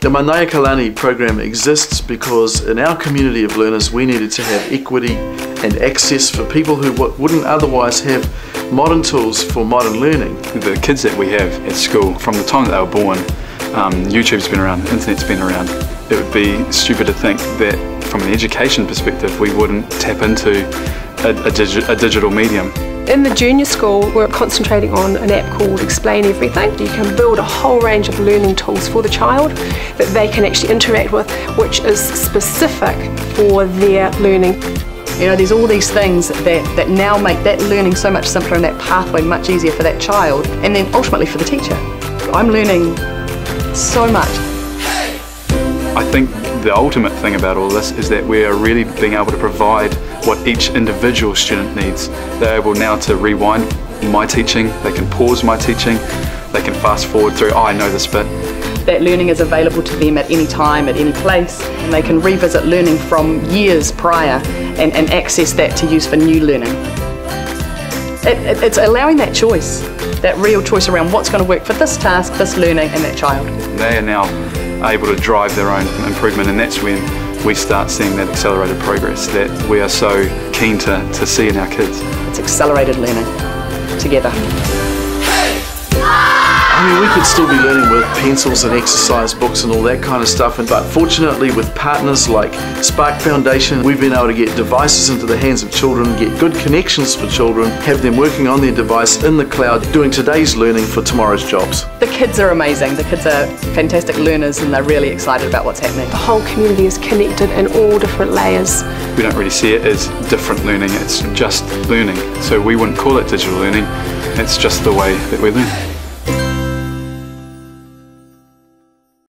The Manaiakalani program exists because in our community of learners we needed to have equity and access for people who wouldn't otherwise have modern tools for modern learning. The kids that we have at school, from the time that they were born, YouTube's been around, internet's been around. It would be stupid to think that from an education perspective we wouldn't tap into a digital medium. In the junior school, we're concentrating on an app called Explain Everything. You can build a whole range of learning tools for the child that they can actually interact with, which is specific for their learning. You know, there's all these things that now make that learning so much simpler and that pathway much easier for that child, and then ultimately for the teacher. I'm learning so much. I think the ultimate thing about all this is that we are really being able to provide what each individual student needs. They're able now to rewind my teaching, they can pause my teaching, they can fast forward through, oh, I know this bit. That learning is available to them at any time, at any place, and they can revisit learning from years prior and access that to use for new learning. It's allowing that choice, that real choice around what's going to work for this task, this learning and that child. They are now able to drive their own improvement, and that's when we start seeing that accelerated progress that we are so keen to see in our kids. It's accelerated learning together. I mean, we could still be learning with pencils and exercise books and all that kind of stuff, but fortunately with partners like Spark Foundation, we've been able to get devices into the hands of children, get good connections for children, have them working on their device in the cloud, doing today's learning for tomorrow's jobs. The kids are amazing. The kids are fantastic learners and they're really excited about what's happening. The whole community is connected in all different layers. We don't really see it as different learning, it's just learning. So we wouldn't call it digital learning, it's just the way that we learn.